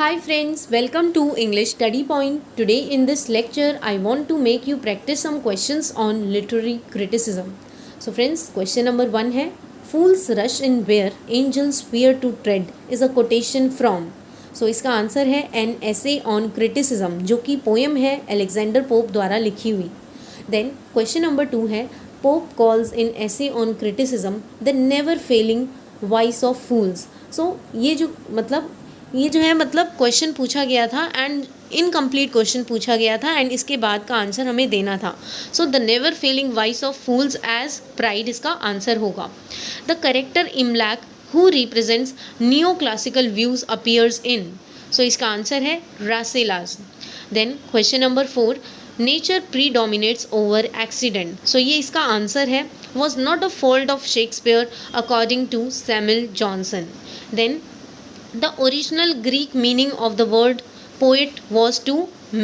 Hi friends, welcome to English Study Point. Today in this lecture, I want to make you practice some questions on literary criticism. So friends, question number 1 है Fools rush in where angels fear to tread is a quotation from. So इसका answer है An essay on criticism जो कि poem है Alexander pope द्वारा लिखी हुई. Then question number 2 है Pope calls in essay on criticism the never failing voice of fools. So ये जो है मतलब क्वेश्चन पूछा गया था एंड इनकम्प्लीट क्वेश्चन पूछा गया था एंड इसके बाद का आंसर हमें देना था. So the never failing voice of fools as pride इसका आंसर होगा. The character Imlac who represents new classical views appears in. So इसका आंसर है Rasselas. Then question number 4 nature predominates over accident. So ये इसका answer है was not a fault of Shakespeare according to Samuel Johnson. Then the original Greek meaning of the word poet was to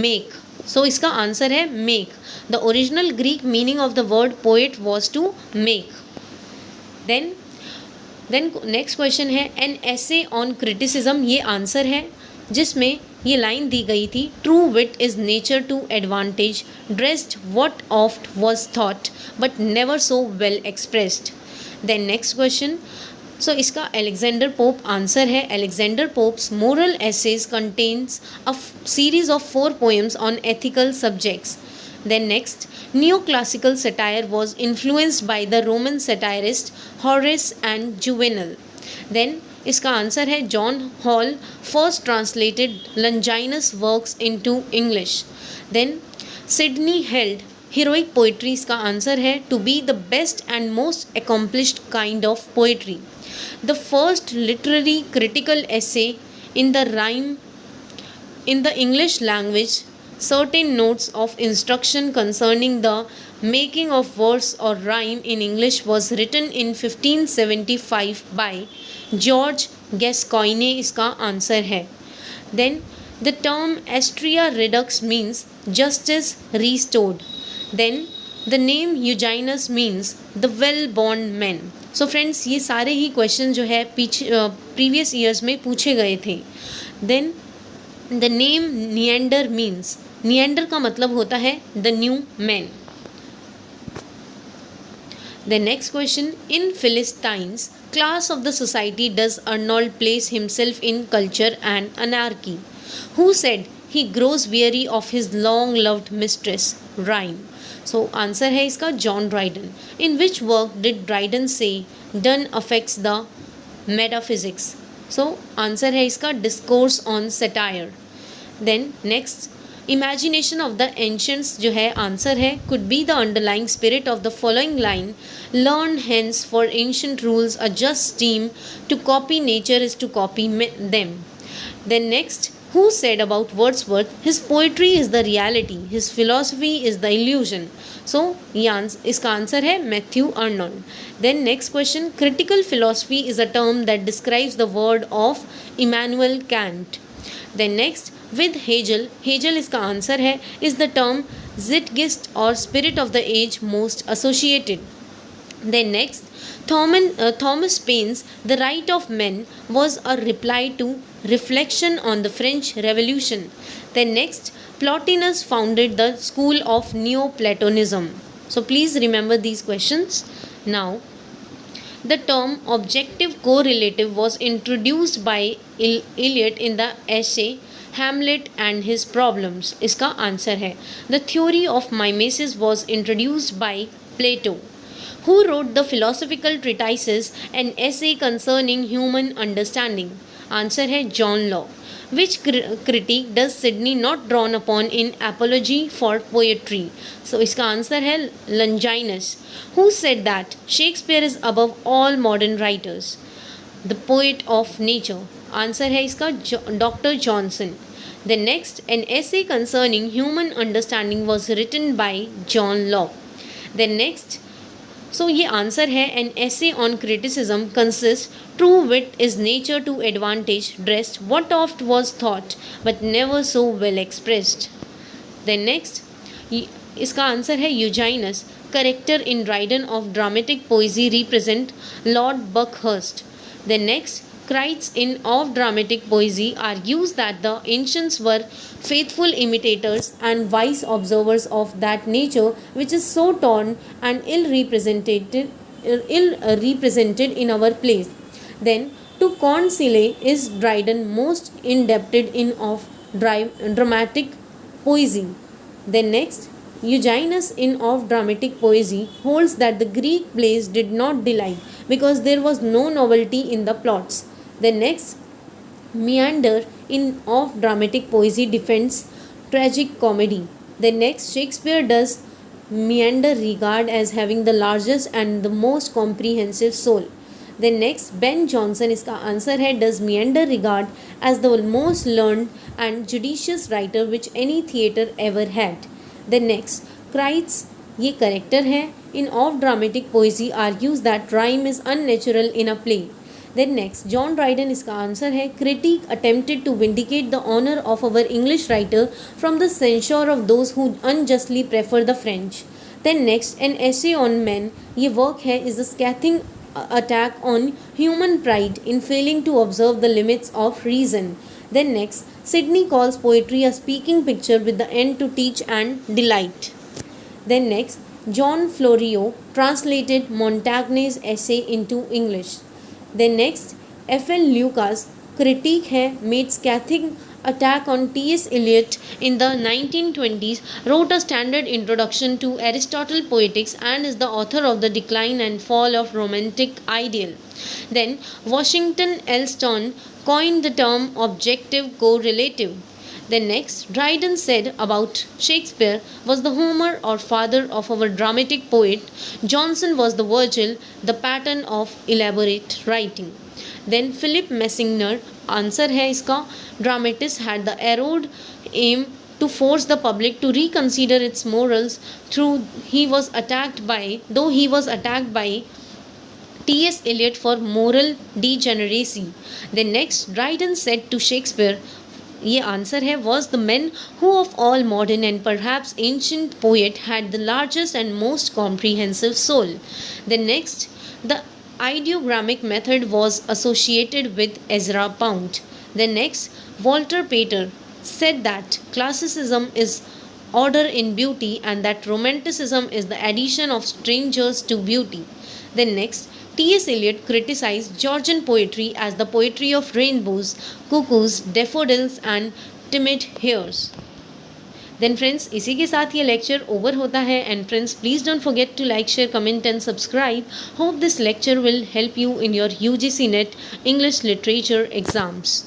make. So इसका answer है make. The original Greek meaning of the word poet was to make. Then next question है an essay on criticism. ये answer है जिसमें ये line दी गई थी true wit is nature to advantage dressed what oft was thought but never so well expressed. Then next question. So इसका Alexander Pope answer है. Alexander Pope's moral essays contains a series of 4 poems on ethical subjects. Then next new classical satire was influenced by the Roman satirist Horace and Juvenal. Then इसका answer है John Hall first translated Longinus works into English. Then Sidney held heroic poetry. इसका answer है to be the best and most accomplished kind of poetry. The first literary critical essay in the English language, certain notes of instruction concerning the making of verse or rhyme in English was written in 1575 by George Gascoigne. इसका answer है. Then the term Astrea Redux means justice restored. Then the name Eugenius means the well-born men. So friends ये सारे ही question जो है पीछे previous years में पूछे गए थे. Then the name Neander means, Neander का मतलब होता है the new man. The next question in Philistines class of the society does Arnold place himself in Culture and Anarchy. Who said he grows weary of his long loved mistress rhyme. So answer है इसका John Dryden. In which work did Dryden say Donne affects the metaphysics. So answer है इसका discourse on satire. Then next imagination of the ancients जो है answer है could be the underlying spirit of the following line learn hence for ancient rules a just esteem to copy nature is to copy them. Then next who said about Wordsworth his poetry is the reality, his philosophy is the illusion. So इसका answer है Matthew Arnold. Then next question critical philosophy is a term that describes the word of Immanuel Kant. Then next with Hegel इसका answer है is the term Zeitgeist or spirit of the age most associated. Then next Thomas Paine's The Right of Men was a reply to reflection on the French Revolution. Then next Plotinus founded the school of Neoplatonism. So please remember these questions. Now the term objective correlative was introduced by Eliot in the essay Hamlet and His Problems. इसका answer है The theory of mimesis was introduced by Plato. Who wrote the philosophical treatises an essay concerning human understanding? Answer है John Locke. Which critique does Sidney not drawn upon in Apology for Poetry? So इसका answer है Longinus. Who said that Shakespeare is above all modern writers? The poet of nature. Answer है इसका doctor Johnson. The next an essay concerning human understanding was written by John Locke. Then next सो ये answer है N essay on criticism consists true wit is nature to advantage dressed what oft was thought but never so well expressed. Then next इसका answer है यूजाइनस character in Dryden of dramatic poesy represent Lord Buckhurst. Then next Crites in of dramatic poesy argues that the ancients were faithful imitators and wise observers of that nature which is so torn and ill represented in our place. Then to Cornsile is Dryden most indebted in of dramatic poesy. Then next, Eugenius in of dramatic poesy holds that the Greek plays did not delight because there was no novelty in the plots. Then next, Meander in of dramatic poesy defends tragic comedy. Then next, Shakespeare does Meander regard as having the largest and the most comprehensive soul. Then next, Ben Jonson इसका answer है does Meander regard as the most learned and judicious writer which any theatre ever had. Then next, Crites ये character है in of dramatic poesy argues that rhyme is unnatural in a play. Then next, John Dryden इसका answer है critique attempted to vindicate the honor of our English writer from the censure of those who unjustly prefer the French. Then next, an essay on men ये work है is a scathing attack on human pride in failing to observe the limits of reason. Then next, Sidney calls poetry a speaking picture with the end to teach and delight. Then next, John Florio translated Montaigne's essay into English. Then next, F.L. Lucas critique है made scathing attack on T.S. Eliot in the 1920s, wrote a standard introduction to Aristotle Poetics and is the author of The Decline and Fall of Romantic Ideal. Then Washington Allston coined the term objective correlative. Then next, Dryden said about Shakespeare was the Homer or father of our dramatic poet. Johnson was the Virgil, the pattern of elaborate writing. Then Philip Messinger answer है इसका dramatist had the arrowed aim to force the public to reconsider its morals though he was attacked by T.S. Eliot for moral degeneracy. Then next, Dryden said to Shakespeare ये answer है was the man who of all modern and perhaps ancient poet had the largest and most comprehensive soul. Then next, the ideogrammic method was associated with Ezra Pound. Then next, Walter Pater said that classicism is order in beauty and that romanticism is the addition of strangers to beauty. Then next, T.S. Eliot criticized Georgian poetry as the poetry of rainbows, cuckoos, daffodils and timid hares. Then friends इसी के साथ ये lecture over होता है and friends please don't forget to like share comment and subscribe hope this lecture will help you in your UGC NET English literature exams.